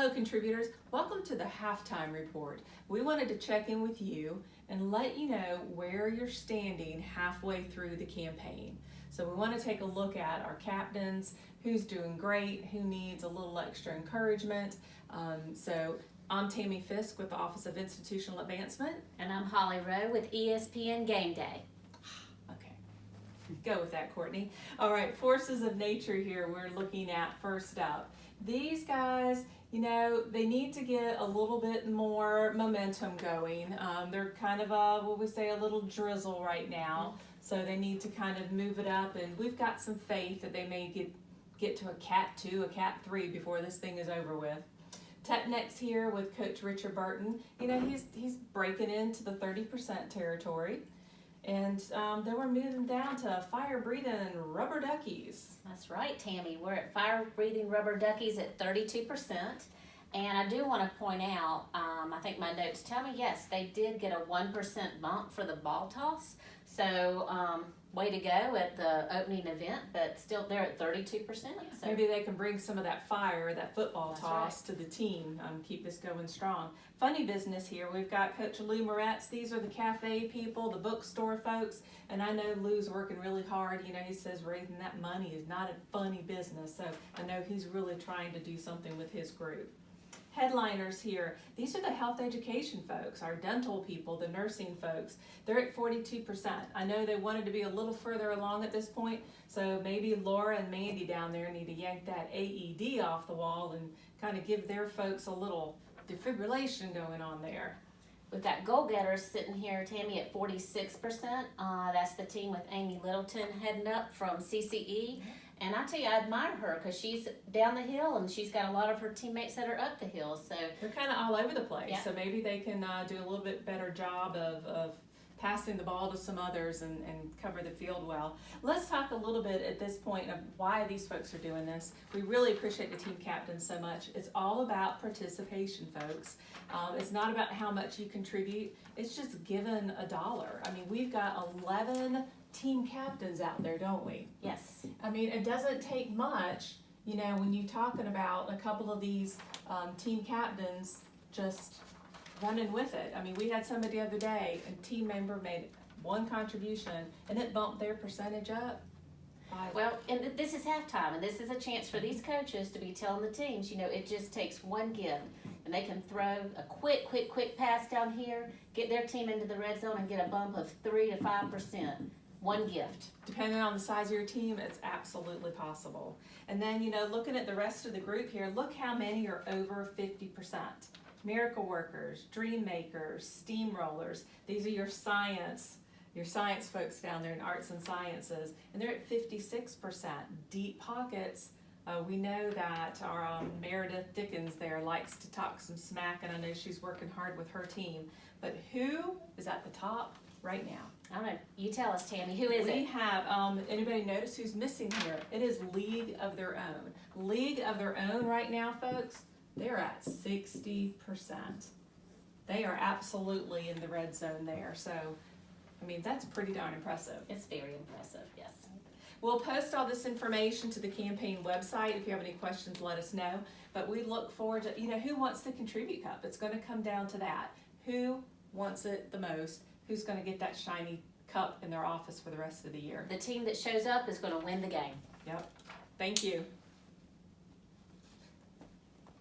Hello contributors, welcome to the halftime report. We wanted to check in with you and let you know where you're standing halfway through the campaign. So we want to take a look at our captains, who's doing great, who needs a little extra encouragement. So I'm Tammy Fisk with the Office of Institutional Advancement. And I'm Holly Rowe with ESPN Game Day. Okay, go with that, Courtney. All right, forces of nature here we're looking at first up. These guys, you know, they need to get a little bit more momentum going. They're kind of what we say, a little drizzle right now. So they need to kind of move it up, and we've got some faith that they may get to a Cat 2, a Cat 3 before this thing is over with. Next here with Coach Richard Burton, you know, he's breaking into the 30% territory. And then we're moving down to fire-breathing rubber duckies. That's right, Tammy. We're at fire-breathing rubber duckies at 32%. And I do want to point out, I think my notes tell me, yes, they did get a 1% bump for the ball toss. So way to go at the opening event, but still they're at 32%. So maybe they can bring some of that fire, that football toss to the team, keep this going strong. Funny business here, we've got Coach Lou Moretz. These are the cafe people, the bookstore folks, and I know Lou's working really hard. You know, he says raising that money is not a funny business, so I know he's really trying to do something with his group. Headliners here, these are the health education folks, our dental people, the nursing folks. They're at 42%. I know they wanted to be a little further along at this point, so maybe Laura and Mandy down there need to yank that AED off the wall and kind of give their folks a little defibrillation going on there. We've got goal-getters sitting here, Tammy, at 46%. That's the team with Amy Littleton heading up from CCE. And I tell you, I admire her because she's down the hill and she's got a lot of her teammates that are up the hill. So they're kind of all over the place. Yeah. So maybe they can do a little bit better job of passing the ball to some others and cover the field well. Let's talk a little bit at this point of why these folks are doing this. We really appreciate the team captains so much. It's all about participation, folks. It's not about how much you contribute. It's just giving $1. I mean, we've got 11 team captains out there, don't we? yes. I mean, it doesn't take much, you know, when you're talking about a couple of these team captains just running with it. I mean, we had somebody the other day, a team member made one contribution, and it bumped their percentage up. Well, and this is halftime, and this is a chance for these coaches to be telling the teams, you know, it just takes one give, and they can throw a quick pass down here, get their team into the red zone, and get a bump of 3 to 5%. One gift. Depending on the size of your team, it's absolutely possible. And then, you know, looking at the rest of the group here, look how many are over 50%. Miracle workers, dream makers, steamrollers. These are your science folks down there in arts and sciences, and they're at 56%. Deep pockets. We know that our Meredith Dickens there likes to talk some smack, and I know she's working hard with her team. But who is at the top right now? I don't know. You tell us, Tammy. Who is it? We have, anybody notice who's missing here? It is League of Their Own. League of Their Own right now, folks, they're at 60%. They are absolutely in the red zone there. So, I mean, that's pretty darn impressive. It's very impressive, yes. We'll post all this information to the campaign website. If you have any questions, let us know. But we look forward to, you know, who wants the Contribute Cup? It's going to come down to that. Who wants it the most? Who's going to get that shiny cup in their office for the rest of the year? The team that shows up is going to win the game. Yep. Thank you.